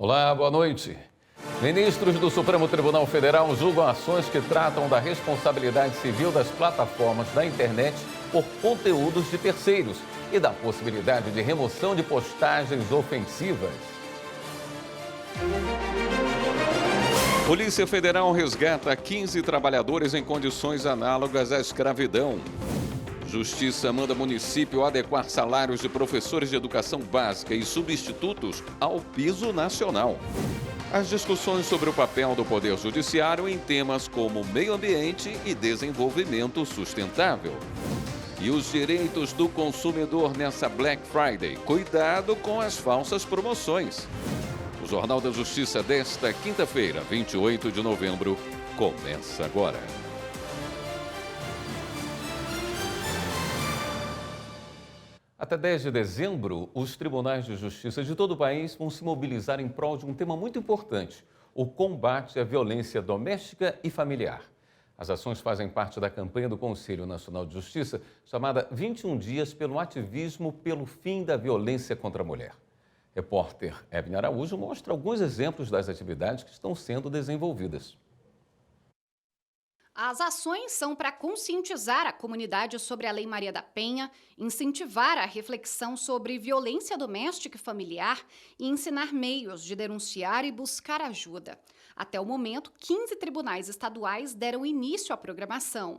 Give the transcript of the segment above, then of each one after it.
Olá, boa noite. Ministros do Supremo Tribunal Federal julgam ações que tratam da responsabilidade civil das plataformas da internet por conteúdos de terceiros e da possibilidade de remoção de postagens ofensivas. Polícia Federal resgata 15 trabalhadores em condições análogas à escravidão. Justiça manda município adequar salários de professores de educação básica e substitutos ao piso nacional. As discussões sobre o papel do Poder Judiciário em temas como meio ambiente e desenvolvimento sustentável. E os direitos do consumidor nessa Black Friday. Cuidado com as falsas promoções. O Jornal da Justiça desta quinta-feira, 28 de novembro, começa agora. Até 10 de dezembro, os tribunais de justiça de todo o país vão se mobilizar em prol de um tema muito importante: o combate à violência doméstica e familiar. As ações fazem parte da campanha do Conselho Nacional de Justiça, chamada 21 Dias pelo Ativismo pelo Fim da Violência contra a Mulher. Repórter Ebne Araújo mostra alguns exemplos das atividades que estão sendo desenvolvidas. As ações são para conscientizar a comunidade sobre a Lei Maria da Penha, incentivar a reflexão sobre violência doméstica e familiar e ensinar meios de denunciar e buscar ajuda. Até o momento, 15 tribunais estaduais deram início à programação.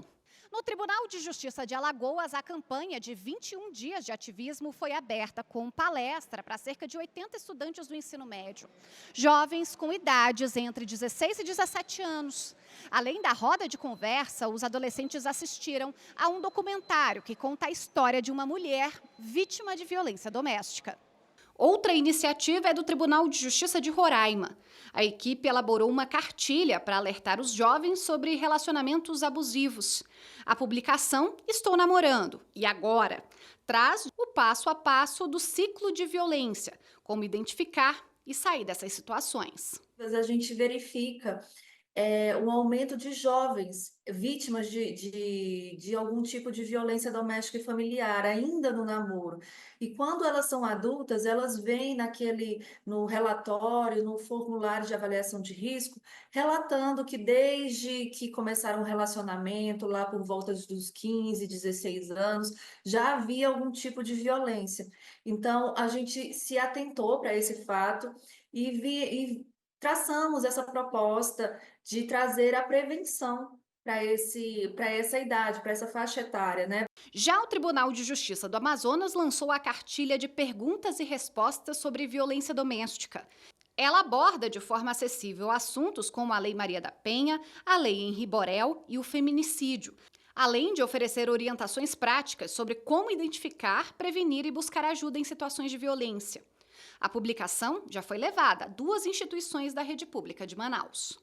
No Tribunal de Justiça de Alagoas, a campanha de 21 dias de ativismo foi aberta com palestra para cerca de 80 estudantes do ensino médio. Jovens com idades entre 16 e 17 anos. Além da roda de conversa, os adolescentes assistiram a um documentário que conta a história de uma mulher vítima de violência doméstica. Outra iniciativa é do Tribunal de Justiça de Roraima. A equipe elaborou uma cartilha para alertar os jovens sobre relacionamentos abusivos. A publicação Estou Namorando e Agora traz o passo a passo do ciclo de violência, como identificar e sair dessas situações. A gente verifica um aumento de jovens vítimas de algum tipo de violência doméstica e familiar, ainda no namoro. E quando elas são adultas, elas vêm no relatório, no formulário de avaliação de risco, relatando que desde que começaram o relacionamento, lá por volta dos 15, 16 anos, já havia algum tipo de violência. Então, a gente se atentou para esse fato e traçamos essa proposta de trazer a prevenção para essa idade, para essa faixa etária, né? Já o Tribunal de Justiça do Amazonas lançou a cartilha de perguntas e respostas sobre violência doméstica. Ela aborda de forma acessível assuntos como a Lei Maria da Penha, a Lei Henri Borel e o feminicídio, além de oferecer orientações práticas sobre como identificar, prevenir e buscar ajuda em situações de violência. A publicação já foi levada a 2 instituições da rede pública de Manaus.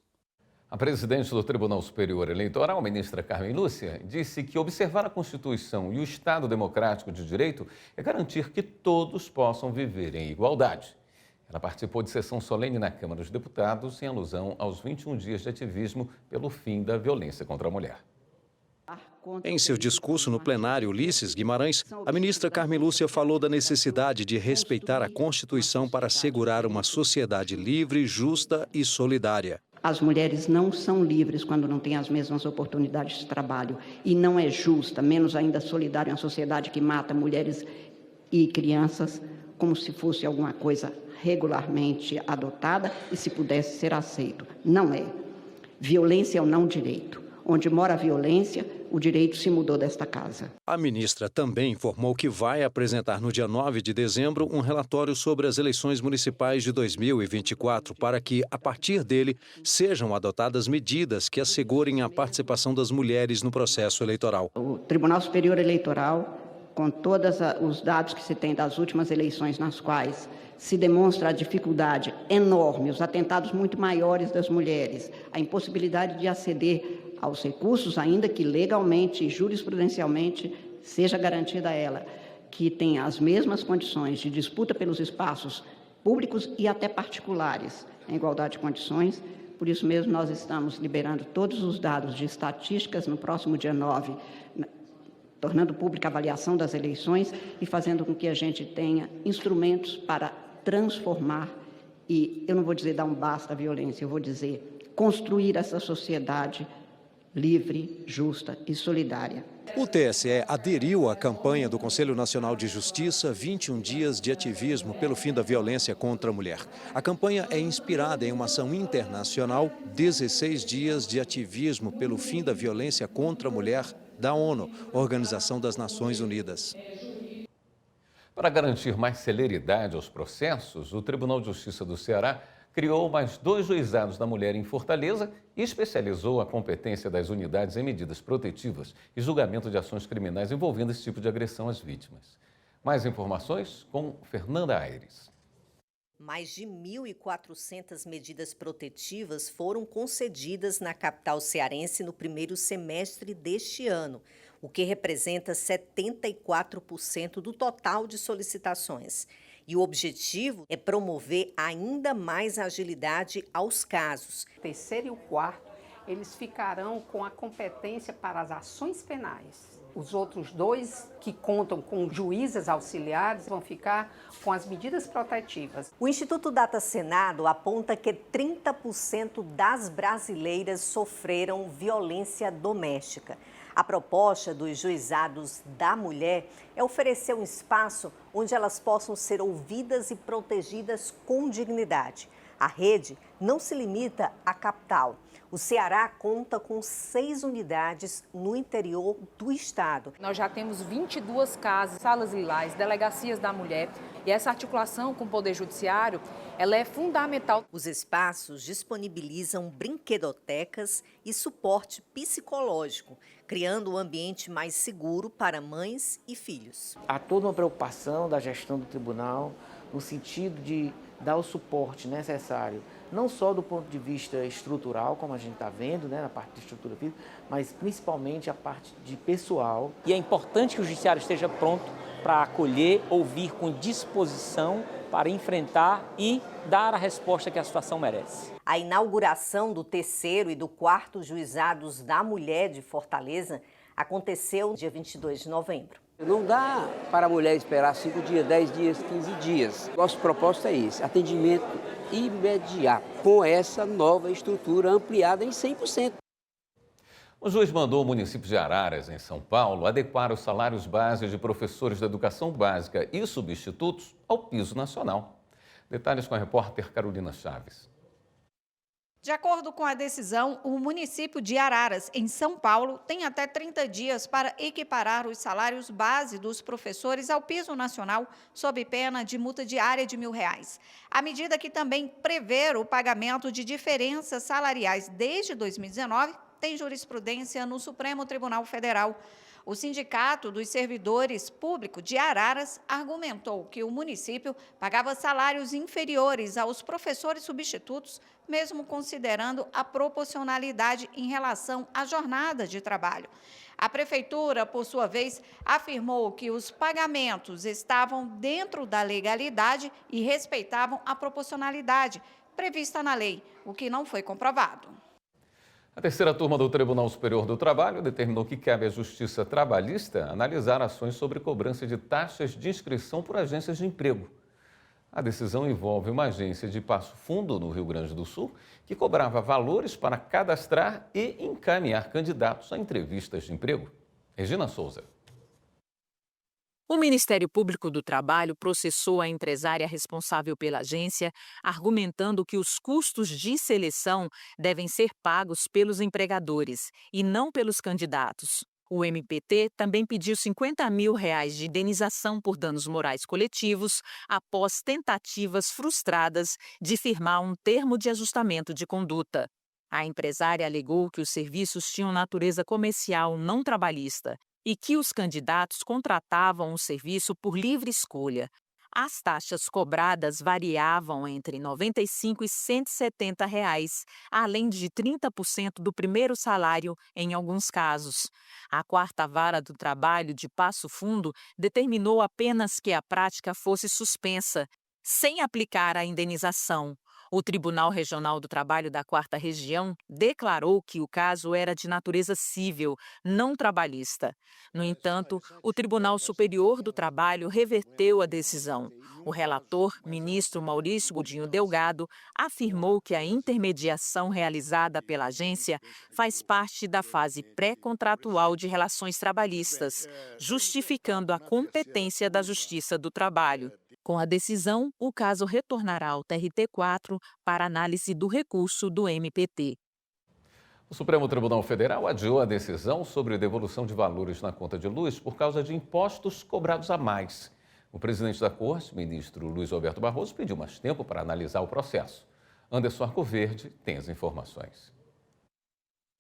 A presidente do Tribunal Superior Eleitoral, ministra Carmen Lúcia, disse que observar a Constituição e o Estado Democrático de Direito é garantir que todos possam viver em igualdade. Ela participou de sessão solene na Câmara dos Deputados em alusão aos 21 dias de ativismo pelo fim da violência contra a mulher. Em seu discurso no plenário Ulisses Guimarães, a ministra Carmen Lúcia falou da necessidade de respeitar a Constituição para assegurar uma sociedade livre, justa e solidária. As mulheres não são livres quando não têm as mesmas oportunidades de trabalho. E não é justa, menos ainda solidária, uma sociedade que mata mulheres e crianças como se fosse alguma coisa regularmente adotada e se pudesse ser aceito. Não é. Violência é o não direito. Onde mora a violência, o direito se mudou desta casa. A ministra também informou que vai apresentar no dia 9 de dezembro um relatório sobre as eleições municipais de 2024 para que, a partir dele, sejam adotadas medidas que assegurem a participação das mulheres no processo eleitoral. O Tribunal Superior Eleitoral, com todos os dados que se tem das últimas eleições nas quais se demonstra a dificuldade enorme, os atentados muito maiores das mulheres, a impossibilidade de aceder aos recursos, ainda que legalmente e jurisprudencialmente seja garantida a ela, que tenha as mesmas condições de disputa pelos espaços públicos e até particulares, em igualdade de condições. Por isso mesmo, nós estamos liberando todos os dados de estatísticas no próximo dia 9, tornando pública a avaliação das eleições e fazendo com que a gente tenha instrumentos para transformar e eu não vou dizer dar um basta à violência, eu vou dizer construir essa sociedade livre, justa e solidária. O TSE aderiu à campanha do Conselho Nacional de Justiça 21 dias de ativismo pelo fim da violência contra a mulher. A campanha é inspirada em uma ação internacional 16 dias de ativismo pelo fim da violência contra a mulher da ONU, Organização das Nações Unidas. Para garantir mais celeridade aos processos, o Tribunal de Justiça do Ceará criou mais 2 juizados da mulher em Fortaleza e especializou a competência das unidades em medidas protetivas e julgamento de ações criminais envolvendo esse tipo de agressão às vítimas. Mais informações com Fernanda Aires. Mais de 1.400 medidas protetivas foram concedidas na capital cearense no primeiro semestre deste ano, o que representa 74% do total de solicitações. E o objetivo é promover ainda mais agilidade aos casos. O terceiro e o quarto, eles ficarão com a competência para as ações penais. Os outros 2, que contam com juízes auxiliares, vão ficar com as medidas protetivas. O Instituto Data Senado aponta que 30% das brasileiras sofreram violência doméstica. A proposta dos juizados da mulher é oferecer um espaço onde elas possam ser ouvidas e protegidas com dignidade. A rede não se limita à capital. O Ceará conta com 6 unidades no interior do estado. Nós já temos 22 casas, salas lilás, delegacias da mulher, e essa articulação com o Poder Judiciário, ela é fundamental. Os espaços disponibilizam brinquedotecas e suporte psicológico, criando um ambiente mais seguro para mães e filhos. Há toda uma preocupação da gestão do tribunal no sentido de dar o suporte necessário, não só do ponto de vista estrutural, como a gente está vendo, na parte de estrutura física, mas principalmente a parte de pessoal. E é importante que o judiciário esteja pronto para acolher, ouvir com disposição para enfrentar e dar a resposta que a situação merece. A inauguração do terceiro e do quarto juizados da mulher de Fortaleza aconteceu no dia 22 de novembro. Não dá para a mulher esperar 5 dias, 10 dias, 15 dias. Nosso propósito é esse, atendimento imediato, com essa nova estrutura ampliada em 100%. O juiz mandou o município de Araras, em São Paulo, adequar os salários base de professores da educação básica e substitutos ao piso nacional. Detalhes com a repórter Carolina Chaves. De acordo com a decisão, o município de Araras, em São Paulo, tem até 30 dias para equiparar os salários base dos professores ao piso nacional, sob pena de multa diária de R$1.000. A medida, que também prevê o pagamento de diferenças salariais desde 2019, tem jurisprudência no Supremo Tribunal Federal. O Sindicato dos Servidores Públicos de Araras argumentou que o município pagava salários inferiores aos professores substitutos, mesmo considerando a proporcionalidade em relação à jornada de trabalho. A prefeitura, por sua vez, afirmou que os pagamentos estavam dentro da legalidade e respeitavam a proporcionalidade prevista na lei, o que não foi comprovado. A terceira turma do Tribunal Superior do Trabalho determinou que cabe à Justiça Trabalhista analisar ações sobre cobrança de taxas de inscrição por agências de emprego. A decisão envolve uma agência de Passo Fundo, no Rio Grande do Sul, que cobrava valores para cadastrar e encaminhar candidatos a entrevistas de emprego. Regina Souza. O Ministério Público do Trabalho processou a empresária responsável pela agência, argumentando que os custos de seleção devem ser pagos pelos empregadores e não pelos candidatos. O MPT também pediu R$50 mil de indenização por danos morais coletivos após tentativas frustradas de firmar um termo de ajustamento de conduta. A empresária alegou que os serviços tinham natureza comercial, não trabalhista, e que os candidatos contratavam o serviço por livre escolha. As taxas cobradas variavam entre R$ 95 e R$ 170, além de 30% do primeiro salário em alguns casos. A quarta vara do trabalho de Passo Fundo determinou apenas que a prática fosse suspensa, sem aplicar a indenização. O Tribunal Regional do Trabalho da 4ª Região declarou que o caso era de natureza civil, não trabalhista. No entanto, o Tribunal Superior do Trabalho reverteu a decisão. O relator, ministro Maurício Godinho Delgado, afirmou que a intermediação realizada pela agência faz parte da fase pré-contratual de relações trabalhistas, justificando a competência da Justiça do Trabalho. Com a decisão, o caso retornará ao TRT4 para análise do recurso do MPT. O Supremo Tribunal Federal adiou a decisão sobre devolução de valores na conta de luz por causa de impostos cobrados a mais. O presidente da Corte, ministro Luiz Roberto Barroso, pediu mais tempo para analisar o processo. Anderson Arcoverde tem as informações.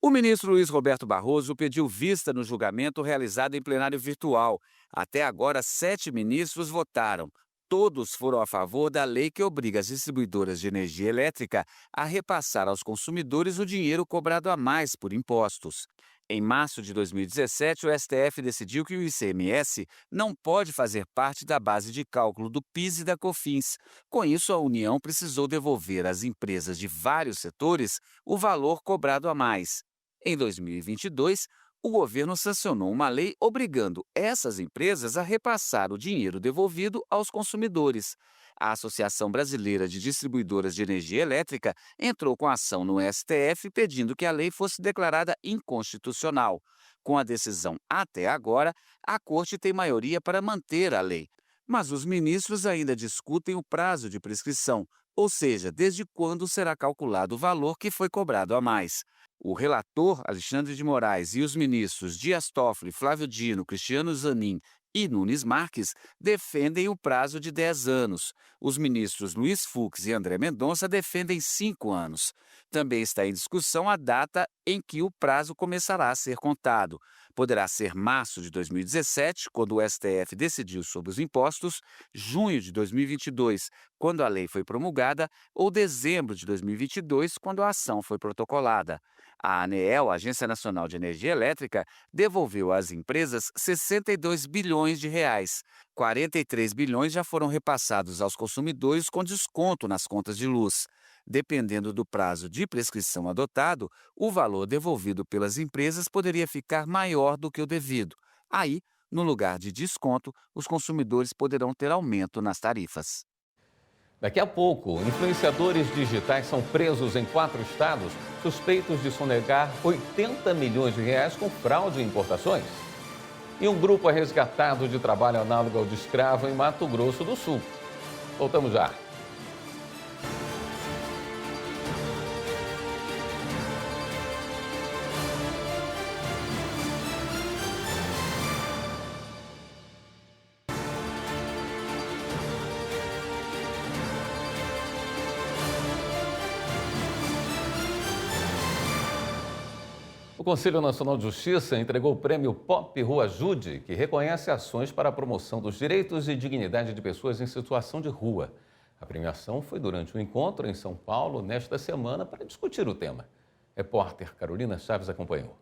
O ministro Luiz Roberto Barroso pediu vista no julgamento realizado em plenário virtual. Até agora, 7 ministros votaram. Todos foram a favor da lei que obriga as distribuidoras de energia elétrica a repassar aos consumidores o dinheiro cobrado a mais por impostos. Em março de 2017, o STF decidiu que o ICMS não pode fazer parte da base de cálculo do PIS e da COFINS. Com isso, a União precisou devolver às empresas de vários setores o valor cobrado a mais. Em 2022, o governo sancionou uma lei obrigando essas empresas a repassar o dinheiro devolvido aos consumidores. A Associação Brasileira de Distribuidoras de Energia Elétrica entrou com ação no STF pedindo que a lei fosse declarada inconstitucional. Com a decisão até agora, a Corte tem maioria para manter a lei. Mas os ministros ainda discutem o prazo de prescrição, ou seja, desde quando será calculado o valor que foi cobrado a mais. O relator, Alexandre de Moraes, e os ministros Dias Toffoli, Flávio Dino, Cristiano Zanin e Nunes Marques defendem o prazo de 10 anos. Os ministros Luiz Fux e André Mendonça defendem 5 anos. Também está em discussão a data em que o prazo começará a ser contado. Poderá ser março de 2017, quando o STF decidiu sobre os impostos, junho de 2022, quando a lei foi promulgada, ou dezembro de 2022, quando a ação foi protocolada. A ANEEL, Agência Nacional de Energia Elétrica, devolveu às empresas 62 bilhões de reais. 43 bilhões já foram repassados aos consumidores com desconto nas contas de luz. Dependendo do prazo de prescrição adotado, o valor devolvido pelas empresas poderia ficar maior do que o devido. Aí, no lugar de desconto, os consumidores poderão ter aumento nas tarifas. Daqui a pouco, influenciadores digitais são presos em 4 estados, suspeitos de sonegar 80 milhões de reais com fraude em importações. E um grupo é resgatado de trabalho análogo ao de escravo em Mato Grosso do Sul. Voltamos já. O Conselho Nacional de Justiça entregou o prêmio Pop Rua Ajude, que reconhece ações para a promoção dos direitos e dignidade de pessoas em situação de rua. A premiação foi durante um encontro em São Paulo nesta semana para discutir o tema. Repórter Carolina Chaves acompanhou.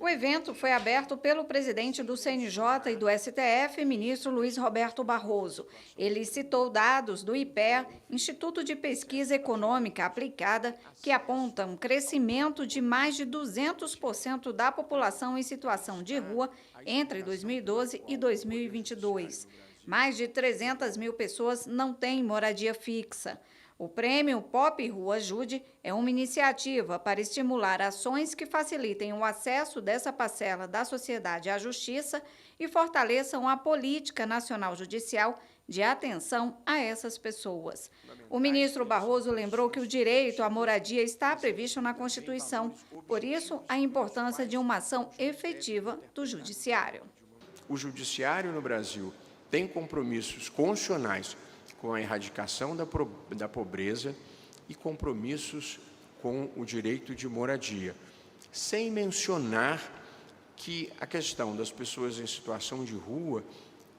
O evento foi aberto pelo presidente do CNJ e do STF, ministro Luiz Roberto Barroso. Ele citou dados do IPEA, Instituto de Pesquisa Econômica Aplicada, que apontam um crescimento de mais de 200% da população em situação de rua entre 2012 e 2022. Mais de 300 mil pessoas não têm moradia fixa. O prêmio Pop Rua Ajude é uma iniciativa para estimular ações que facilitem o acesso dessa parcela da sociedade à justiça e fortaleçam a política nacional judicial de atenção a essas pessoas. O ministro Barroso lembrou que o direito à moradia está previsto na Constituição, por isso a importância de uma ação efetiva do judiciário. O judiciário no Brasil tem compromissos constitucionais com a erradicação da pobreza e compromissos com o direito de moradia, sem mencionar que a questão das pessoas em situação de rua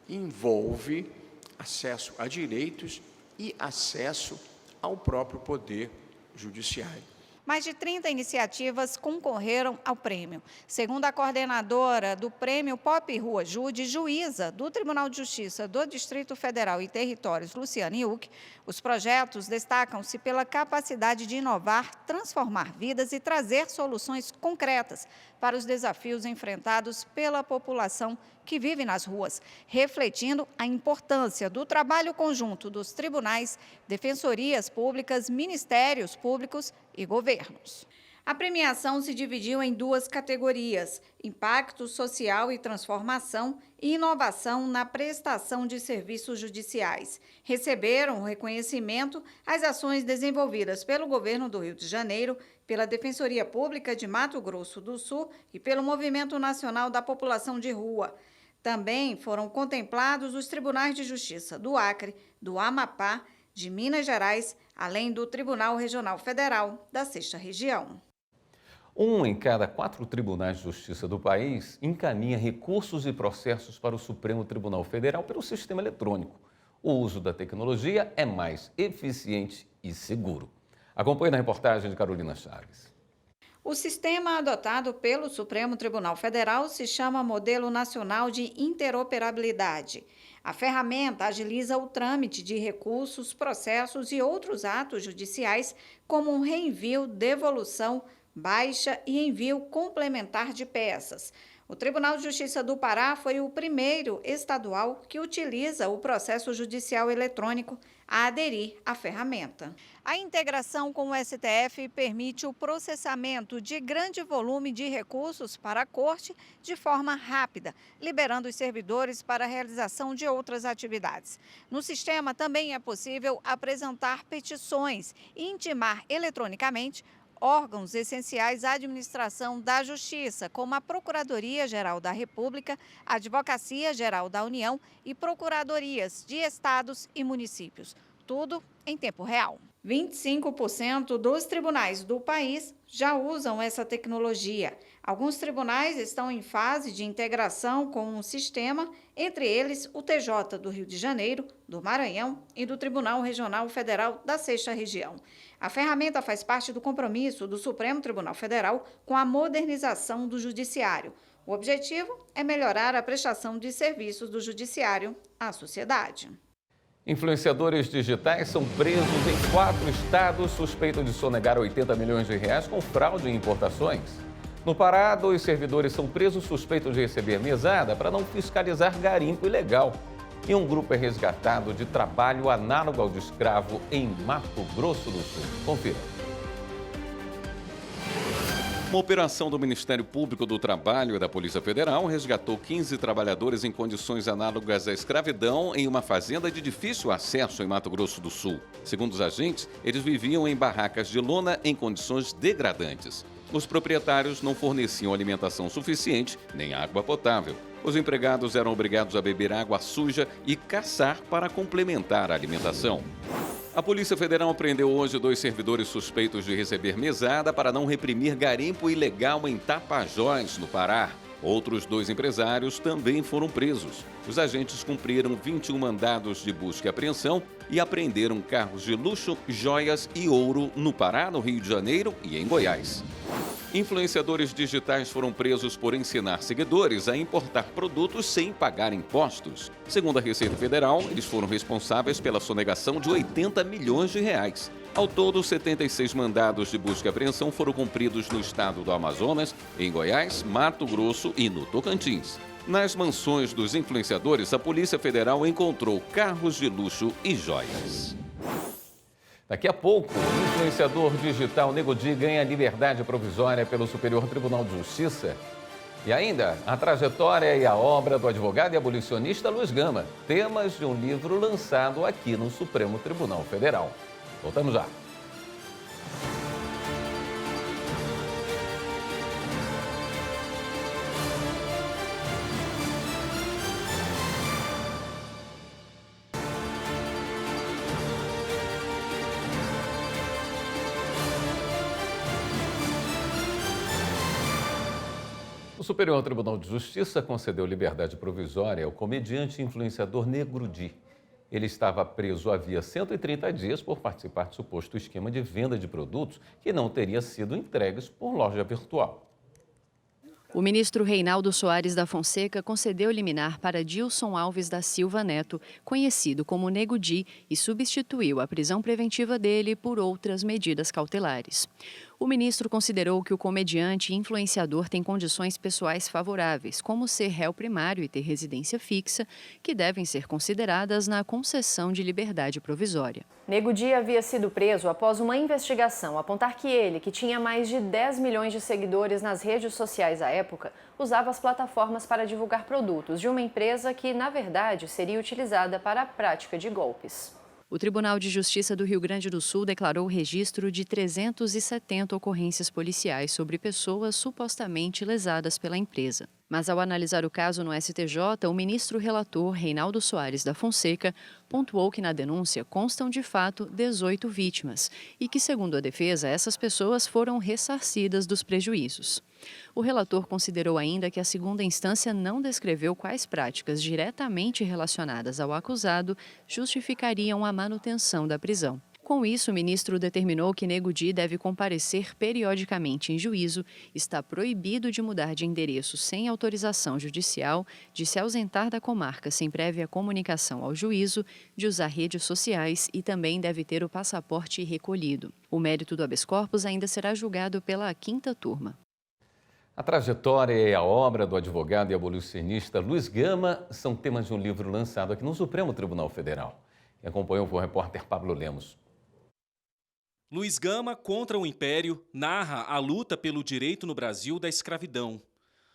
envolve acesso a direitos e acesso ao próprio poder judiciário. Mais de 30 iniciativas concorreram ao prêmio. Segundo a coordenadora do prêmio Pop Rua Jude, juíza do Tribunal de Justiça do Distrito Federal e Territórios, Luciane Huck, os projetos destacam-se pela capacidade de inovar, transformar vidas e trazer soluções concretas para os desafios enfrentados pela população que vive nas ruas, refletindo a importância do trabalho conjunto dos tribunais, defensorias públicas, ministérios públicos e governos. A premiação se dividiu em duas categorias: impacto social e transformação e inovação na prestação de serviços judiciais. Receberam o reconhecimento as ações desenvolvidas pelo Governo do Rio de Janeiro, pela Defensoria Pública de Mato Grosso do Sul e pelo Movimento Nacional da População de Rua. Também foram contemplados os tribunais de justiça do Acre, do Amapá, de Minas Gerais, além do Tribunal Regional Federal da 6ª Região. 1 em cada 4 tribunais de justiça do país encaminha recursos e processos para o Supremo Tribunal Federal pelo sistema eletrônico. O uso da tecnologia é mais eficiente e seguro. Acompanhe na reportagem de Carolina Chaves. O sistema adotado pelo Supremo Tribunal Federal se chama Modelo Nacional de Interoperabilidade. A ferramenta agiliza o trâmite de recursos, processos e outros atos judiciais, como um reenvio, devolução, baixa e envio complementar de peças. O Tribunal de Justiça do Pará foi o primeiro estadual que utiliza o processo judicial eletrônico a aderir à ferramenta. A integração com o STF permite o processamento de grande volume de recursos para a Corte de forma rápida, liberando os servidores para a realização de outras atividades. No sistema também é possível apresentar petições e intimar eletronicamente órgãos essenciais à administração da Justiça, como a Procuradoria-Geral da República, a Advocacia-Geral da União e procuradorias de estados e municípios. Tudo em tempo real. 25% dos tribunais do país já usam essa tecnologia. Alguns tribunais estão em fase de integração com um sistema, entre eles o TJ do Rio de Janeiro, do Maranhão e do Tribunal Regional Federal da 6ª Região. A ferramenta faz parte do compromisso do Supremo Tribunal Federal com a modernização do Judiciário. O objetivo é melhorar a prestação de serviços do Judiciário à sociedade. Influenciadores digitais são presos em 4 estados suspeitos de sonegar 80 milhões de reais com fraude em importações. No Pará, 2 servidores são presos suspeitos de receber mesada para não fiscalizar garimpo ilegal. E um grupo é resgatado de trabalho análogo ao de escravo em Mato Grosso do Sul. Confira. Uma operação do Ministério Público do Trabalho e da Polícia Federal resgatou 15 trabalhadores em condições análogas à escravidão em uma fazenda de difícil acesso em Mato Grosso do Sul. Segundo os agentes, eles viviam em barracas de lona em condições degradantes. Os proprietários não forneciam alimentação suficiente nem água potável. Os empregados eram obrigados a beber água suja e caçar para complementar a alimentação. A Polícia Federal prendeu hoje 2 servidores suspeitos de receber mesada para não reprimir garimpo ilegal em Tapajós, no Pará. Outros 2 empresários também foram presos. Os agentes cumpriram 21 mandados de busca e apreensão e apreenderam carros de luxo, joias e ouro no Pará, no Rio de Janeiro e em Goiás. Influenciadores digitais foram presos por ensinar seguidores a importar produtos sem pagar impostos. Segundo a Receita Federal, eles foram responsáveis pela sonegação de 80 milhões de reais. Ao todo, 76 mandados de busca e apreensão foram cumpridos no estado do Amazonas, em Goiás, Mato Grosso e no Tocantins. Nas mansões dos influenciadores, a Polícia Federal encontrou carros de luxo e joias. Daqui a pouco, o influenciador digital Nego Di ganha liberdade provisória pelo Superior Tribunal de Justiça. E ainda, a trajetória e a obra do advogado e abolicionista Luiz Gama, temas de um livro lançado aqui no Supremo Tribunal Federal. Voltamos já. O Superior Tribunal de Justiça concedeu liberdade provisória ao comediante e influenciador Nego Di. Ele estava preso havia 130 dias por participar de suposto esquema de venda de produtos que não teria sido entregues por loja virtual. O ministro Reinaldo Soares da Fonseca concedeu liminar para Dilson Alves da Silva Neto, conhecido como Nego Di, e substituiu a prisão preventiva dele por outras medidas cautelares. O ministro considerou que o comediante e influenciador tem condições pessoais favoráveis, como ser réu primário e ter residência fixa, que devem ser consideradas na concessão de liberdade provisória. Nego Di havia sido preso após uma investigação apontar que ele, que tinha mais de 10 milhões de seguidores nas redes sociais à época, usava as plataformas para divulgar produtos de uma empresa que, na verdade, seria utilizada para a prática de golpes. O Tribunal de Justiça do Rio Grande do Sul declarou o registro de 370 ocorrências policiais sobre pessoas supostamente lesadas pela empresa. Mas, ao analisar o caso no STJ, o ministro relator Reinaldo Soares da Fonseca pontuou que na denúncia constam de fato 18 vítimas e que, segundo a defesa, essas pessoas foram ressarcidas dos prejuízos. O relator considerou ainda que a segunda instância não descreveu quais práticas diretamente relacionadas ao acusado justificariam a manutenção da prisão. Com isso, o ministro determinou que Nego Di deve comparecer periodicamente em juízo, está proibido de mudar de endereço sem autorização judicial, de se ausentar da comarca sem prévia comunicação ao juízo, de usar redes sociais e também deve ter o passaporte recolhido. O mérito do habeas corpus ainda será julgado pela 5ª turma. A trajetória e a obra do advogado e abolicionista Luiz Gama são temas de um livro lançado aqui no Supremo Tribunal Federal. Quem acompanhou foi o repórter Pablo Lemos. Luiz Gama contra o Império narra a luta pelo direito no Brasil da escravidão.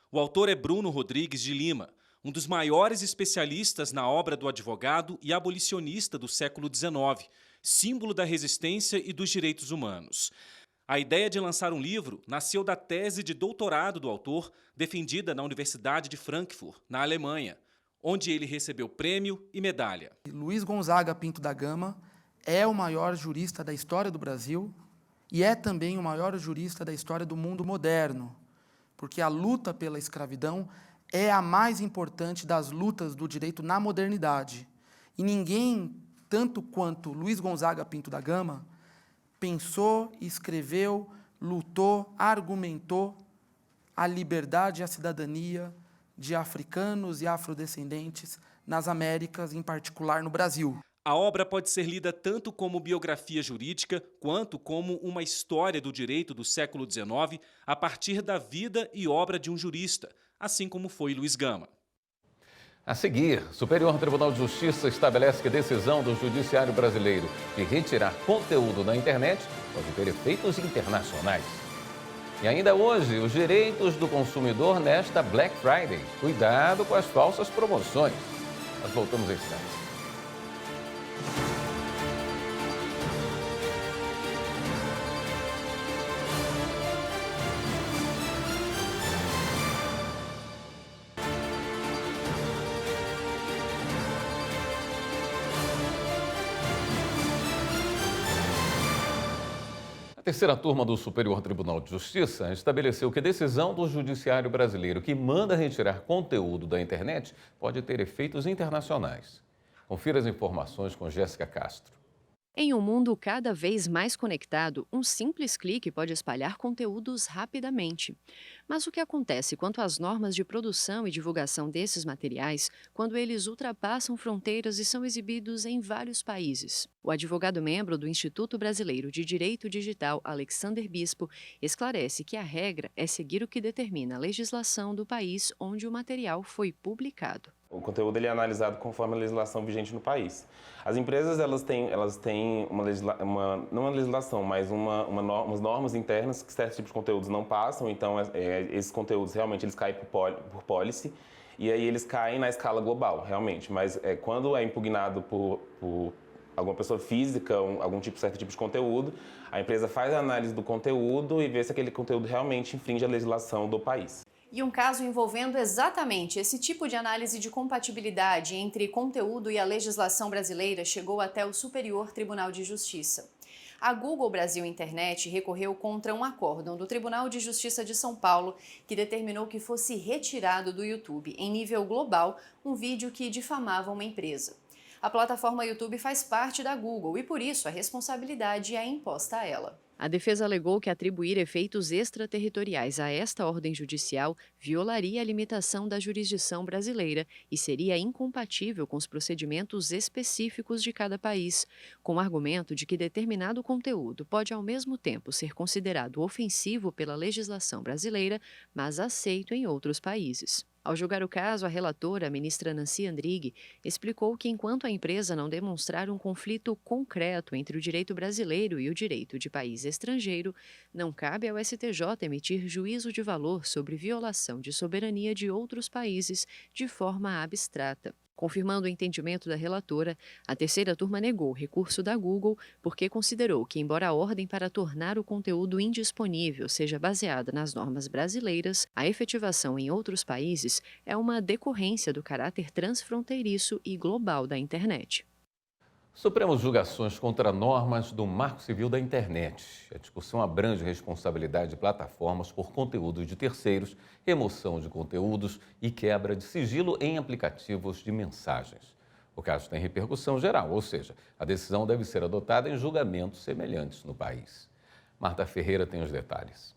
O autor é Bruno Rodrigues de Lima, um dos maiores especialistas na obra do advogado e abolicionista do século XIX, símbolo da resistência e dos direitos humanos. A ideia de lançar um livro nasceu da tese de doutorado do autor, defendida na Universidade de Frankfurt, na Alemanha, onde ele recebeu prêmio e medalha. Luiz Gonzaga Pinto da Gama é o maior jurista da história do Brasil e é também o maior jurista da história do mundo moderno, porque a luta pela escravidão é a mais importante das lutas do direito na modernidade. E ninguém, tanto quanto Luiz Gonzaga Pinto da Gama, pensou, escreveu, lutou, argumentou a liberdade e a cidadania de africanos e afrodescendentes nas Américas, em particular no Brasil. A obra pode ser lida tanto como biografia jurídica, quanto como uma história do direito do século XIX a partir da vida e obra de um jurista, assim como foi Luiz Gama. A seguir, o Superior Tribunal de Justiça estabelece que a decisão do Judiciário Brasileiro de retirar conteúdo da internet pode ter efeitos internacionais. E ainda hoje, os direitos do consumidor nesta Black Friday. Cuidado com as falsas promoções. Nós voltamos em instantes. A terceira turma do Superior Tribunal de Justiça estabeleceu que a decisão do Judiciário Brasileiro que manda retirar conteúdo da internet pode ter efeitos internacionais. Confira as informações com Jéssica Castro. Em um mundo cada vez mais conectado, um simples clique pode espalhar conteúdos rapidamente. Mas o que acontece quanto às normas de produção e divulgação desses materiais quando eles ultrapassam fronteiras e são exibidos em vários países? O advogado-membro do Instituto Brasileiro de Direito Digital, Alexander Bispo, esclarece que a regra é seguir o que determina a legislação do país onde o material foi publicado. O conteúdo ele é analisado conforme a legislação vigente no país. As empresas elas têm não uma legislação, mas umas normas internas que certos tipos de conteúdos não passam, então esses conteúdos realmente eles caem por policy e aí eles caem na escala global, realmente. Mas quando é impugnado por alguma pessoa física, certo tipo de conteúdo, a empresa faz a análise do conteúdo e vê se aquele conteúdo realmente infringe a legislação do país. E um caso envolvendo exatamente esse tipo de análise de compatibilidade entre conteúdo e a legislação brasileira chegou até o Superior Tribunal de Justiça. A Google Brasil Internet recorreu contra um acórdão do Tribunal de Justiça de São Paulo que determinou que fosse retirado do YouTube, em nível global, um vídeo que difamava uma empresa. A plataforma YouTube faz parte da Google e, por isso, a responsabilidade é imposta a ela. A defesa alegou que atribuir efeitos extraterritoriais a esta ordem judicial violaria a limitação da jurisdição brasileira e seria incompatível com os procedimentos específicos de cada país, com o argumento de que determinado conteúdo pode ao mesmo tempo ser considerado ofensivo pela legislação brasileira, mas aceito em outros países. Ao julgar o caso, a relatora, a ministra Nancy Andrighi, explicou que enquanto a empresa não demonstrar um conflito concreto entre o direito brasileiro e o direito de país estrangeiro, não cabe ao STJ emitir juízo de valor sobre violação de soberania de outros países de forma abstrata. Confirmando o entendimento da relatora, a terceira turma negou o recurso da Google porque considerou que, embora a ordem para tornar o conteúdo indisponível seja baseada nas normas brasileiras, a efetivação em outros países é uma decorrência do caráter transfronteiriço e global da internet. Supremos julgações contra normas do Marco Civil da Internet. A discussão abrange responsabilidade de plataformas por conteúdos de terceiros, remoção de conteúdos e quebra de sigilo em aplicativos de mensagens. O caso tem repercussão geral, ou seja, a decisão deve ser adotada em julgamentos semelhantes no país. Marta Ferreira tem os detalhes.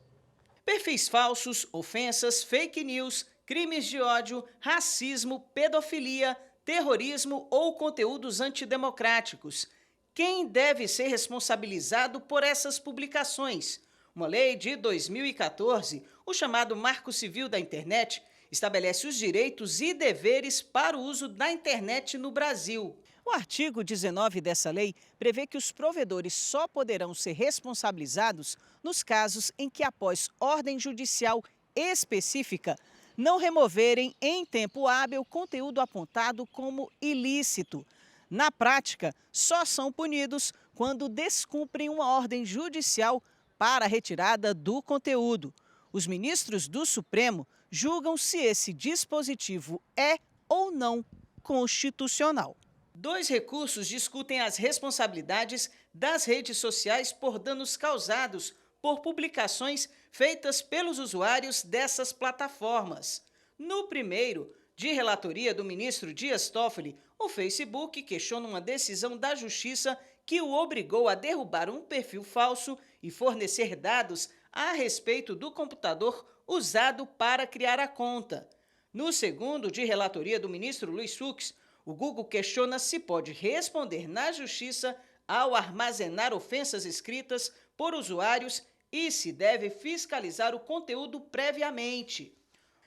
Perfis falsos, ofensas, fake news, crimes de ódio, racismo, pedofilia, terrorismo ou conteúdos antidemocráticos. Quem deve ser responsabilizado por essas publicações? Uma lei de 2014, o chamado Marco Civil da Internet, estabelece os direitos e deveres para o uso da internet no Brasil. O artigo 19 dessa lei prevê que os provedores só poderão ser responsabilizados nos casos em que, após ordem judicial específica, não removerem em tempo hábil conteúdo apontado como ilícito. Na prática, só são punidos quando descumprem uma ordem judicial para a retirada do conteúdo. Os ministros do Supremo julgam se esse dispositivo é ou não constitucional. 2 recursos discutem as responsabilidades das redes sociais por danos causados por publicações feitas pelos usuários dessas plataformas. No primeiro, de relatoria do ministro Dias Toffoli, o Facebook questiona uma decisão da Justiça que o obrigou a derrubar um perfil falso e fornecer dados a respeito do computador usado para criar a conta. No segundo, de relatoria do ministro Luiz Fux, o Google questiona se pode responder na Justiça ao armazenar ofensas escritas por usuários e se deve fiscalizar o conteúdo previamente.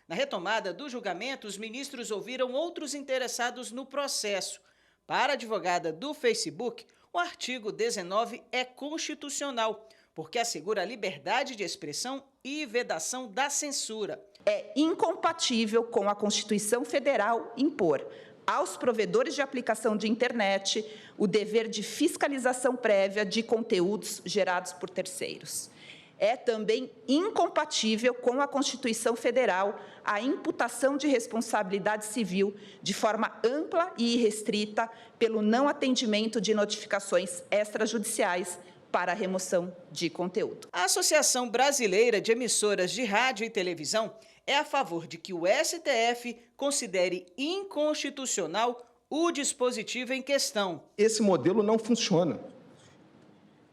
Na retomada do julgamento, os ministros ouviram outros interessados no processo. Para a advogada do Facebook, o artigo 19 é constitucional, porque assegura a liberdade de expressão e vedação da censura. É incompatível com a Constituição Federal impor aos provedores de aplicação de internet o dever de fiscalização prévia de conteúdos gerados por terceiros. É também incompatível com a Constituição Federal a imputação de responsabilidade civil de forma ampla e irrestrita pelo não atendimento de notificações extrajudiciais para a remoção de conteúdo. A Associação Brasileira de Emissoras de Rádio e Televisão é a favor de que o STF considere inconstitucional o dispositivo em questão. Esse modelo não funciona.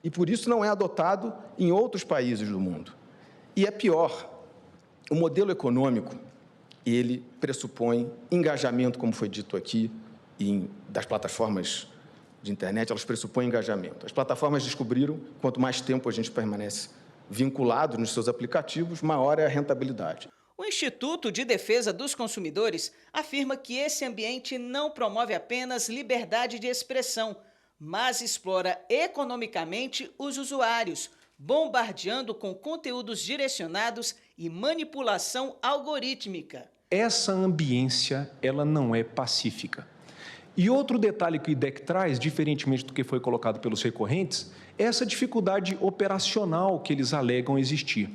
E por isso não é adotado em outros países do mundo. E é pior, o modelo econômico, ele pressupõe engajamento, como foi dito aqui, das plataformas de internet, elas pressupõem engajamento. As plataformas descobriram que quanto mais tempo a gente permanece vinculado nos seus aplicativos, maior é a rentabilidade. O Instituto de Defesa dos Consumidores afirma que esse ambiente não promove apenas liberdade de expressão, mas explora economicamente os usuários, bombardeando com conteúdos direcionados e manipulação algorítmica. Essa ambiência, ela não é pacífica. E outro detalhe que o IDEC traz, diferentemente do que foi colocado pelos recorrentes, é essa dificuldade operacional que eles alegam existir.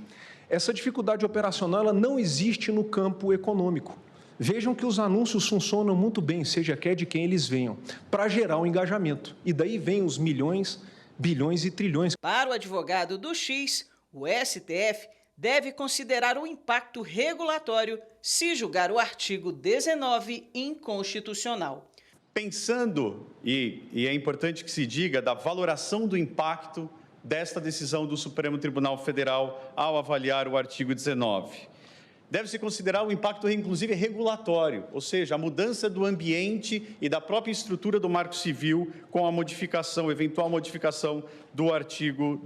Essa dificuldade operacional ela não existe no campo econômico. Vejam que os anúncios funcionam muito bem, seja quer de quem eles venham, para gerar um engajamento. E daí vem os milhões, bilhões e trilhões. Para o advogado do X, o STF deve considerar o impacto regulatório se julgar o artigo 19 inconstitucional. Pensando, e é importante que se diga, da valoração do impacto desta decisão do Supremo Tribunal Federal ao avaliar o artigo 19. Deve-se considerar o impacto, inclusive, regulatório, ou seja, a mudança do ambiente e da própria estrutura do Marco Civil com a modificação, eventual modificação do artigo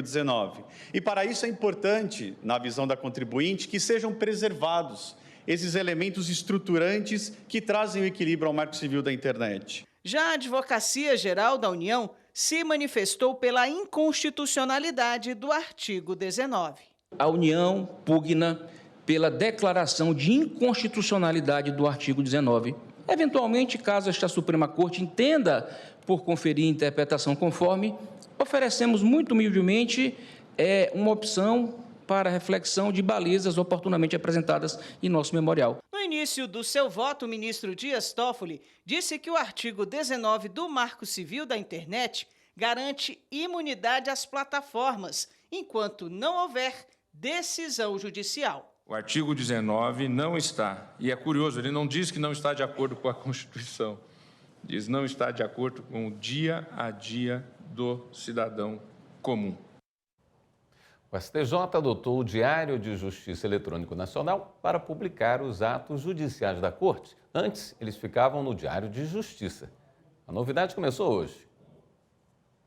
19. E, para isso, é importante, na visão da contribuinte, que sejam preservados esses elementos estruturantes que trazem o equilíbrio ao Marco Civil da internet. Já a Advocacia Geral da União se manifestou pela inconstitucionalidade do artigo 19. A União pugna pela declaração de inconstitucionalidade do artigo 19. Eventualmente, caso esta Suprema Corte entenda por conferir interpretação conforme, oferecemos muito humildemente uma opção para reflexão de balizas oportunamente apresentadas em nosso memorial. No início do seu voto, o ministro Dias Toffoli disse que o artigo 19 do Marco Civil da Internet garante imunidade às plataformas, enquanto não houver decisão judicial. O artigo 19 não está, e é curioso, ele não diz que não está de acordo com a Constituição, diz não está de acordo com o dia a dia do cidadão comum. O STJ adotou o Diário de Justiça Eletrônico Nacional para publicar os atos judiciais da Corte. Antes, eles ficavam no Diário de Justiça. A novidade começou hoje.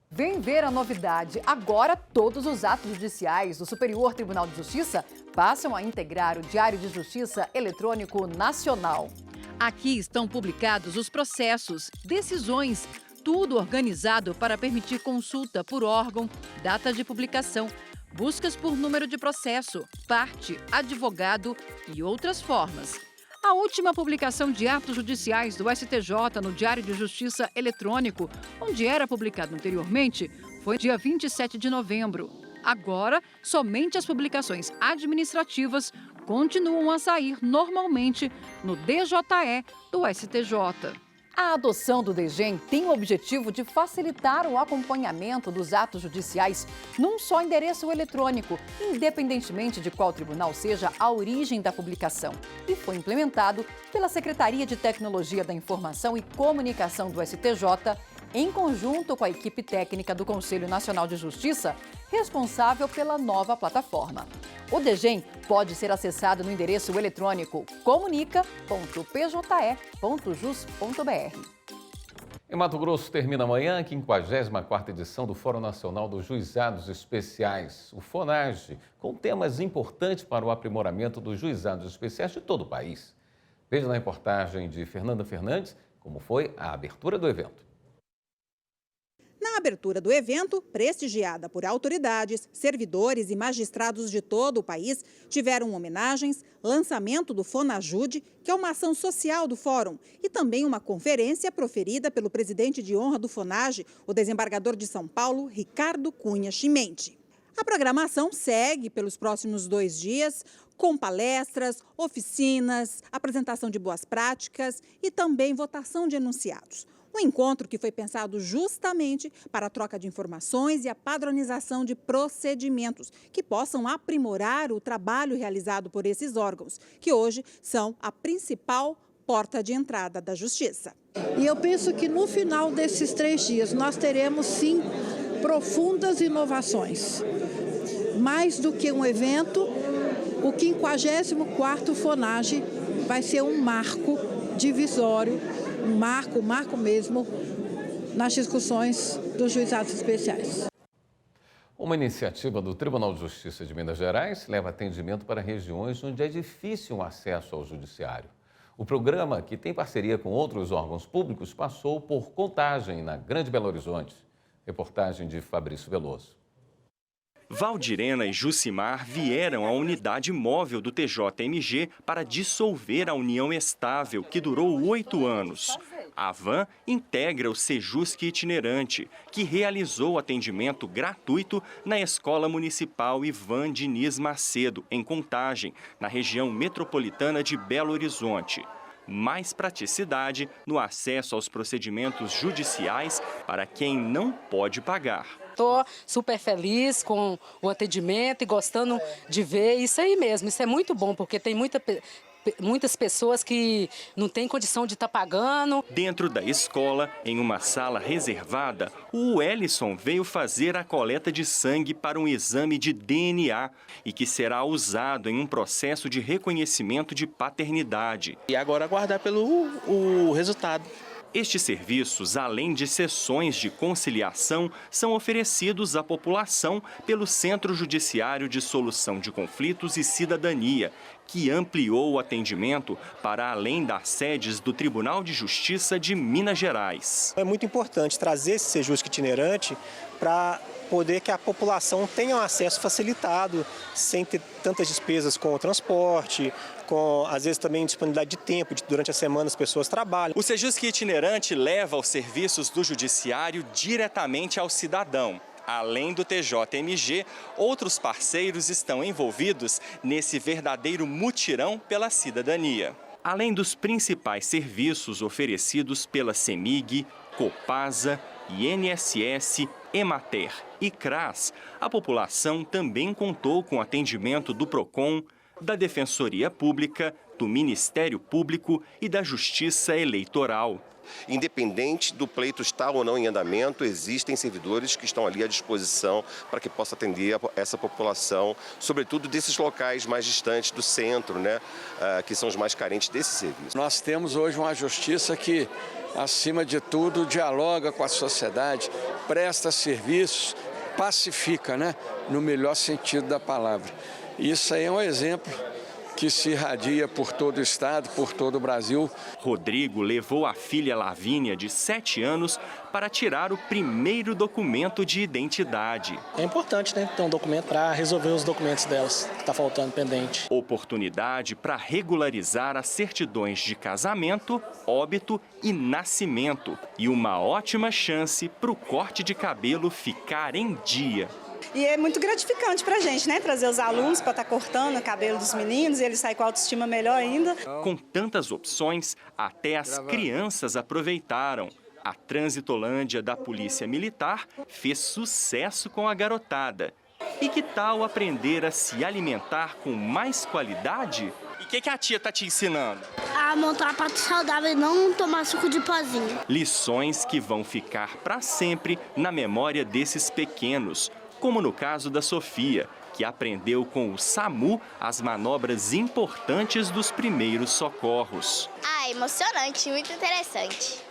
Vem ver a novidade. Agora, todos os atos judiciais do Superior Tribunal de Justiça passam a integrar o Diário de Justiça Eletrônico Nacional. Aqui estão publicados os processos, decisões, tudo organizado para permitir consulta por órgão, data de publicação, buscas por número de processo, parte, advogado e outras formas. A última publicação de atos judiciais do STJ no Diário de Justiça Eletrônico, onde era publicado anteriormente, foi dia 27 de novembro. Agora, somente as publicações administrativas continuam a sair normalmente no DJE do STJ. A adoção do DGEM tem o objetivo de facilitar o acompanhamento dos atos judiciais num só endereço eletrônico, independentemente de qual tribunal seja a origem da publicação. E foi implementado pela Secretaria de Tecnologia da Informação e Comunicação do STJ, em conjunto com a equipe técnica do Conselho Nacional de Justiça, responsável pela nova plataforma. O DGEM pode ser acessado no endereço eletrônico comunica.pje.jus.br. Em Mato Grosso termina amanhã a 54ª edição do Fórum Nacional dos Juizados Especiais, o FONAGE, com temas importantes para o aprimoramento dos juizados especiais de todo o país. Veja na reportagem de Fernanda Fernandes como foi a abertura do evento. Na abertura do evento, prestigiada por autoridades, servidores e magistrados de todo o país, tiveram homenagens, lançamento do FONAJUDE, que é uma ação social do Fórum, e também uma conferência proferida pelo presidente de honra do FONAGE, o desembargador de São Paulo, Ricardo Cunha Chimente. A programação segue pelos próximos 2 dias, com palestras, oficinas, apresentação de boas práticas e também votação de enunciados. Um encontro que foi pensado justamente para a troca de informações e a padronização de procedimentos que possam aprimorar o trabalho realizado por esses órgãos, que hoje são a principal porta de entrada da Justiça. E eu penso que no final desses 3 dias nós teremos, sim, profundas inovações. Mais do que um evento, o 54º FONAGE vai ser um marco divisório, um marco mesmo, nas discussões dos juizados especiais. Uma iniciativa do Tribunal de Justiça de Minas Gerais leva atendimento para regiões onde é difícil o acesso ao judiciário. O programa, que tem parceria com outros órgãos públicos, passou por Contagem, na Grande Belo Horizonte. Reportagem de Fabrício Veloso. Valdirena e Jucimar vieram à unidade móvel do TJMG para dissolver a união estável, que durou 8 anos. A van integra o Sejusc itinerante, que realizou atendimento gratuito na Escola Municipal Ivan Diniz Macedo, em Contagem, na região metropolitana de Belo Horizonte. Mais praticidade no acesso aos procedimentos judiciais para quem não pode pagar. Estou super feliz com o atendimento e gostando de ver isso aí mesmo. Isso é muito bom, porque tem muitas pessoas que não têm condição de estar pagando. Dentro da escola, em uma sala reservada, o Wellison veio fazer a coleta de sangue para um exame de DNA e que será usado em um processo de reconhecimento de paternidade. E agora aguardar pelo resultado. Estes serviços, além de sessões de conciliação, são oferecidos à população pelo Centro Judiciário de Solução de Conflitos e Cidadania, que ampliou o atendimento para além das sedes do Tribunal de Justiça de Minas Gerais. É muito importante trazer esse Sejusc itinerante para poder que a população tenha um acesso facilitado, sem ter tantas despesas com o transporte, com, às vezes, também disponibilidade de tempo, durante a semana as pessoas trabalham. O Sejusc itinerante leva os serviços do Judiciário diretamente ao cidadão. Além do TJMG, outros parceiros estão envolvidos nesse verdadeiro mutirão pela cidadania. Além dos principais serviços oferecidos pela CEMIG, Copasa, INSS, Emater e CRAS, a população também contou com atendimento do PROCON, da Defensoria Pública, do Ministério Público e da Justiça Eleitoral. Independente do pleito estar ou não em andamento, existem servidores que estão ali à disposição para que possa atender essa população, sobretudo desses locais mais distantes do centro, né, que são os mais carentes desse serviço. Nós temos hoje uma justiça que, acima de tudo, dialoga com a sociedade, presta serviços, pacifica, né, no melhor sentido da palavra. Isso aí é um exemplo que se irradia por todo o estado, por todo o Brasil. Rodrigo levou a filha Lavínia, de 7 anos, para tirar o primeiro documento de identidade. É importante, né, ter um documento para resolver os documentos delas, que está faltando pendente. Oportunidade para regularizar as certidões de casamento, óbito e nascimento. E uma ótima chance para o corte de cabelo ficar em dia. E é muito gratificante para a gente, né? Trazer os alunos para estar cortando o cabelo dos meninos e eles saem com a autoestima melhor ainda. Com tantas opções, até as crianças aproveitaram. A Transitolândia da Polícia Militar fez sucesso com a garotada. E que tal aprender a se alimentar com mais qualidade? E o que a tia está te ensinando? A montar prato saudável e não tomar suco de pozinho. Lições que vão ficar para sempre na memória desses pequenos. Como no caso da Sofia, que aprendeu com o SAMU as manobras importantes dos primeiros socorros. Emocionante, muito interessante.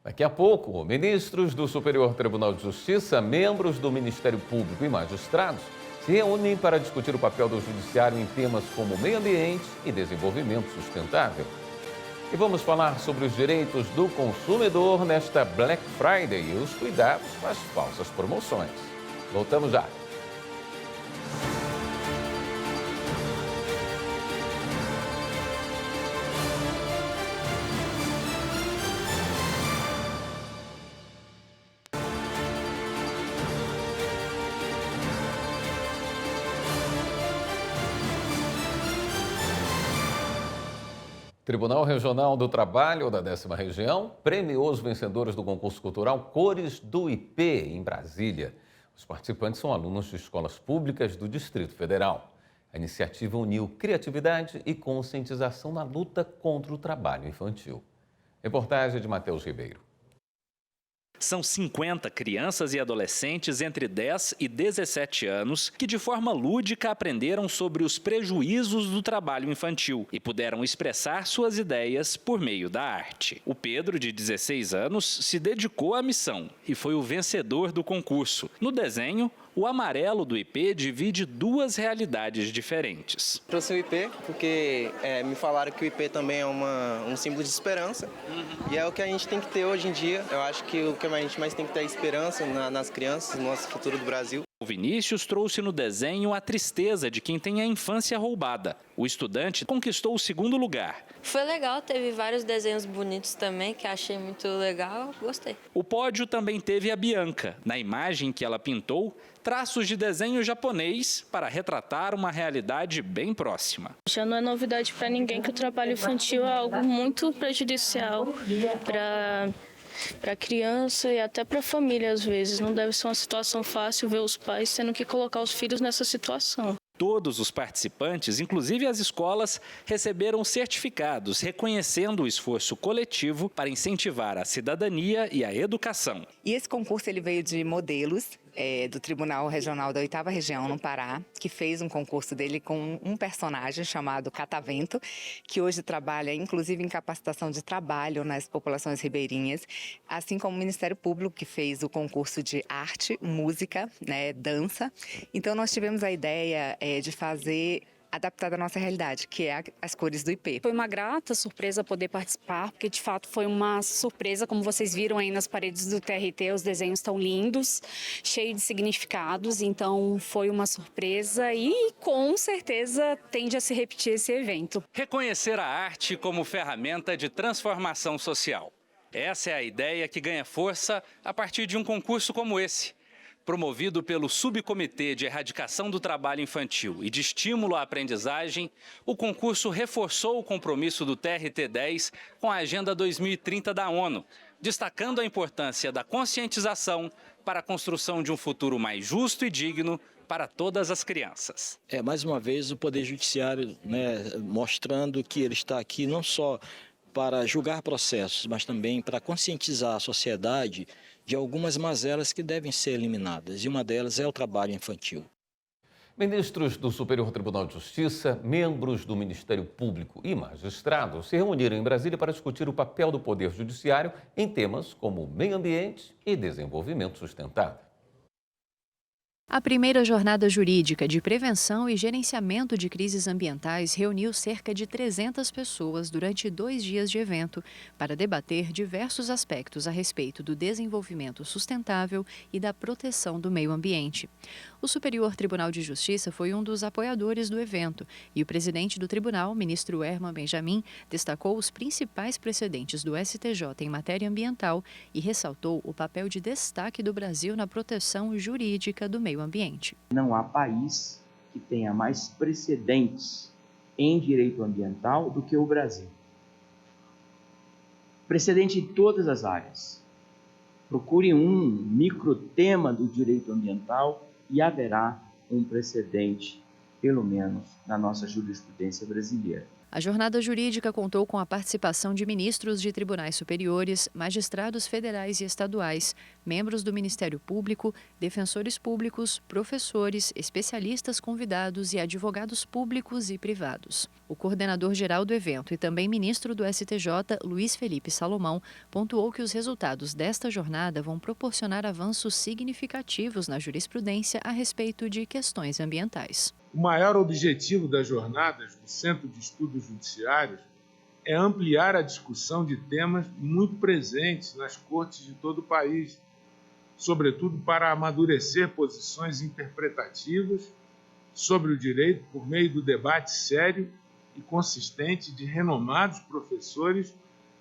Daqui a pouco, ministros do Superior Tribunal de Justiça, membros do Ministério Público e magistrados se reúnem para discutir o papel do judiciário em temas como meio ambiente e desenvolvimento sustentável. E vamos falar sobre os direitos do consumidor nesta Black Friday e os cuidados com as falsas promoções. Voltamos já. Tribunal Regional do Trabalho da 10ª Região premiou os vencedores do concurso cultural Cores do IP, em Brasília. Os participantes são alunos de escolas públicas do Distrito Federal. A iniciativa uniu criatividade e conscientização na luta contra o trabalho infantil. Reportagem de Matheus Ribeiro. São 50 crianças e adolescentes entre 10 e 17 anos que, de forma lúdica, aprenderam sobre os prejuízos do trabalho infantil e puderam expressar suas ideias por meio da arte. O Pedro, de 16 anos, se dedicou à missão e foi o vencedor do concurso. No desenho, o amarelo do IP divide duas realidades diferentes. Trouxe o IP porque me falaram que o IP também é um símbolo de esperança. E é o que a gente tem que ter hoje em dia. Eu acho que o que a gente mais tem que ter é esperança nas crianças, no nosso futuro do Brasil. O Vinícius trouxe no desenho a tristeza de quem tem a infância roubada. O estudante conquistou o 2º lugar. Foi legal, teve vários desenhos bonitos também, que achei muito legal, gostei. O pódio também teve a Bianca. Na imagem que ela pintou, traços de desenho japonês para retratar uma realidade bem próxima. Já não é novidade para ninguém que o trabalho infantil é algo muito prejudicial para a criança e até para a família, às vezes. Não deve ser uma situação fácil ver os pais tendo que colocar os filhos nessa situação. Todos os participantes, inclusive as escolas, receberam certificados reconhecendo o esforço coletivo para incentivar a cidadania e a educação. E esse concurso ele veio de modelos do Tribunal Regional da 8ª Região, no Pará, que fez um concurso dele com um personagem chamado Catavento, que hoje trabalha, inclusive, em capacitação de trabalho nas populações ribeirinhas, assim como o Ministério Público, que fez o concurso de arte, música, dança. Então, nós tivemos a ideia de fazer adaptada à nossa realidade, que é as cores do IP. Foi uma grata surpresa poder participar, porque de fato foi uma surpresa, como vocês viram aí nas paredes do TRT, os desenhos estão lindos, cheios de significados, então foi uma surpresa e com certeza tende a se repetir esse evento. Reconhecer a arte como ferramenta de transformação social. Essa é a ideia que ganha força a partir de um concurso como esse. Promovido pelo Subcomitê de Erradicação do Trabalho Infantil e de Estímulo à Aprendizagem, o concurso reforçou o compromisso do TRT-10 com a Agenda 2030 da ONU, destacando a importância da conscientização para a construção de um futuro mais justo e digno para todas as crianças. Mais uma vez, o Poder Judiciário mostrando que ele está aqui não só para julgar processos, mas também para conscientizar a sociedade de algumas mazelas que devem ser eliminadas, e uma delas é o trabalho infantil. Ministros do Superior Tribunal de Justiça, membros do Ministério Público e magistrados se reuniram em Brasília para discutir o papel do Poder Judiciário em temas como meio ambiente e desenvolvimento sustentável. A primeira jornada jurídica de prevenção e gerenciamento de crises ambientais reuniu cerca de 300 pessoas durante 2 dias de evento para debater diversos aspectos a respeito do desenvolvimento sustentável e da proteção do meio ambiente. O Superior Tribunal de Justiça foi um dos apoiadores do evento e o presidente do tribunal, ministro Herman Benjamin, destacou os principais precedentes do STJ em matéria ambiental e ressaltou o papel de destaque do Brasil na proteção jurídica do meio ambiente. Não há país que tenha mais precedentes em direito ambiental do que o Brasil. Precedente em todas as áreas. Procure um microtema do direito ambiental e haverá um precedente, pelo menos, na nossa jurisprudência brasileira. A jornada jurídica contou com a participação de ministros de tribunais superiores, magistrados federais e estaduais, membros do Ministério Público, defensores públicos, professores, especialistas convidados e advogados públicos e privados. O coordenador-geral do evento e também ministro do STJ, Luiz Felipe Salomão, pontuou que os resultados desta jornada vão proporcionar avanços significativos na jurisprudência a respeito de questões ambientais. O maior objetivo das jornadas do Centro de Estudos Judiciários é ampliar a discussão de temas muito presentes nas cortes de todo o país, sobretudo para amadurecer posições interpretativas sobre o direito por meio do debate sério e consistente de renomados professores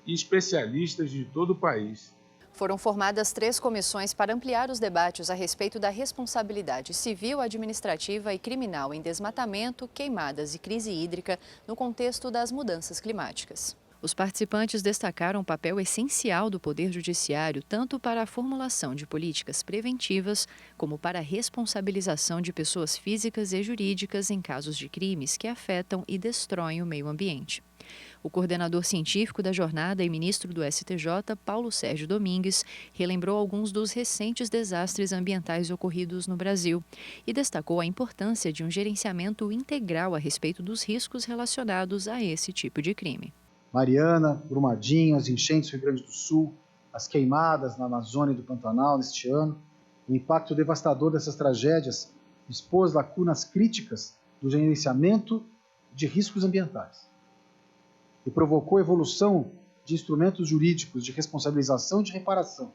e especialistas de todo o país. Foram formadas 3 comissões para ampliar os debates a respeito da responsabilidade civil, administrativa e criminal em desmatamento, queimadas e crise hídrica no contexto das mudanças climáticas. Os participantes destacaram o papel essencial do Poder Judiciário tanto para a formulação de políticas preventivas como para a responsabilização de pessoas físicas e jurídicas em casos de crimes que afetam e destroem o meio ambiente. O coordenador científico da jornada e ministro do STJ, Paulo Sérgio Domingues, relembrou alguns dos recentes desastres ambientais ocorridos no Brasil e destacou a importância de um gerenciamento integral a respeito dos riscos relacionados a esse tipo de crime. Mariana, Brumadinho, as enchentes do Rio Grande do Sul, as queimadas na Amazônia e do Pantanal neste ano, o impacto devastador dessas tragédias expôs lacunas críticas do gerenciamento de riscos ambientais e provocou a evolução de instrumentos jurídicos de responsabilização e de reparação,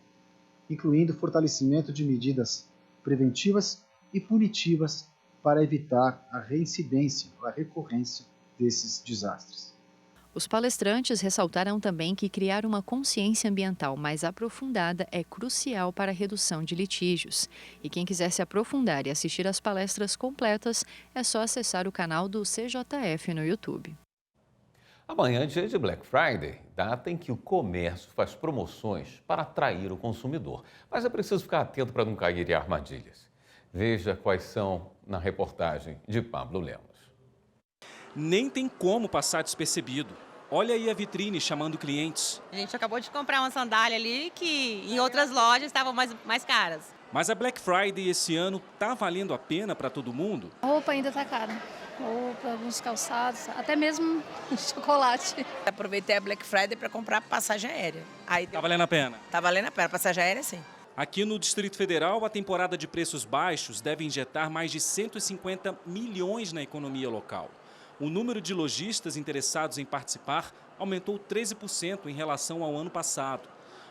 incluindo o fortalecimento de medidas preventivas e punitivas para evitar a reincidência, a recorrência desses desastres. Os palestrantes ressaltaram também que criar uma consciência ambiental mais aprofundada é crucial para a redução de litígios. E quem quiser se aprofundar e assistir às palestras completas, é só acessar o canal do CJF no YouTube. Amanhã é dia de Black Friday, data em que o comércio faz promoções para atrair o consumidor. Mas é preciso ficar atento para não cair em armadilhas. Veja quais são na reportagem de Pablo Lemos. Nem tem como passar despercebido. Olha aí a vitrine chamando clientes. A gente acabou de comprar uma sandália ali que em outras lojas estavam mais caras. Mas a Black Friday esse ano tá valendo a pena para todo mundo? A roupa ainda tá cara. Roupa, alguns calçados, até mesmo chocolate. Aproveitei a Black Friday para comprar passagem aérea. Aí Tá valendo a pena? Tá valendo a pena, passagem aérea sim. Aqui no Distrito Federal, a temporada de preços baixos deve injetar mais de 150 milhões na economia local. O número de lojistas interessados em participar aumentou 13% em relação ao ano passado.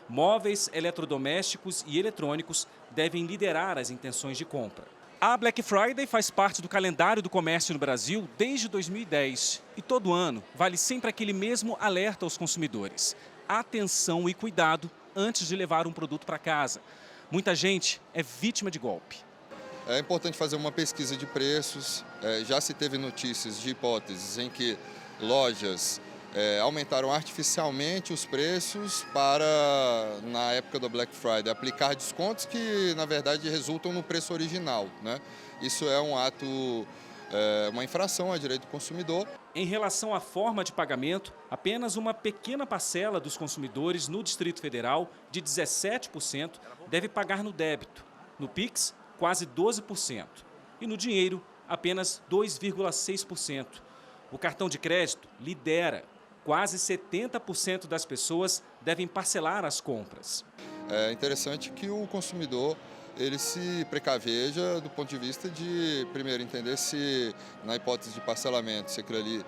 Móveis, eletrodomésticos e eletrônicos devem liderar as intenções de compra. A Black Friday faz parte do calendário do comércio no Brasil desde 2010. E todo ano vale sempre aquele mesmo alerta aos consumidores. Atenção e cuidado antes de levar um produto para casa. Muita gente é vítima de golpe. É importante fazer uma pesquisa de preços. Já se teve notícias de hipóteses em que lojas aumentaram artificialmente os preços para, na época do Black Friday, aplicar descontos que, na verdade, resultam no preço original, né? Isso é um ato, uma infração a direito do consumidor. Em relação à forma de pagamento, apenas uma pequena parcela dos consumidores no Distrito Federal, de 17%, deve pagar no débito. No Pix, quase 12%. E no dinheiro, apenas 2,6%. O cartão de crédito lidera. Quase 70% das pessoas devem parcelar as compras. É interessante que o consumidor ele se precaveja do ponto de vista de, primeiro, entender se, na hipótese de parcelamento, se aquilo ali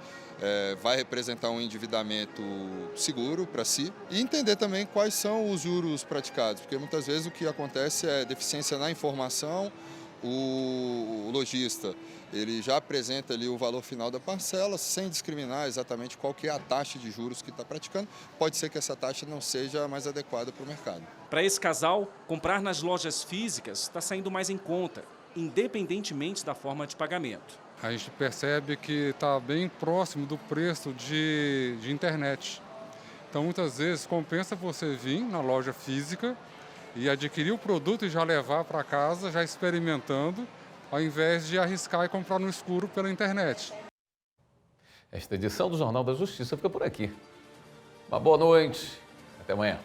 vai representar um endividamento seguro para si e entender também quais são os juros praticados, porque muitas vezes o que acontece é deficiência na informação, o lojista ele já apresenta ali o valor final da parcela sem discriminar exatamente qual que é a taxa de juros que está praticando. Pode ser que essa taxa não seja mais adequada para o mercado. Para esse casal, comprar nas lojas físicas está saindo mais em conta, independentemente da forma de pagamento. A gente percebe que está bem próximo do preço de internet. Então, muitas vezes, compensa você vir na loja física e adquirir o produto e já levar para casa, já experimentando, ao invés de arriscar e comprar no escuro pela internet. Esta edição do Jornal da Justiça fica por aqui. Uma boa noite. Até amanhã.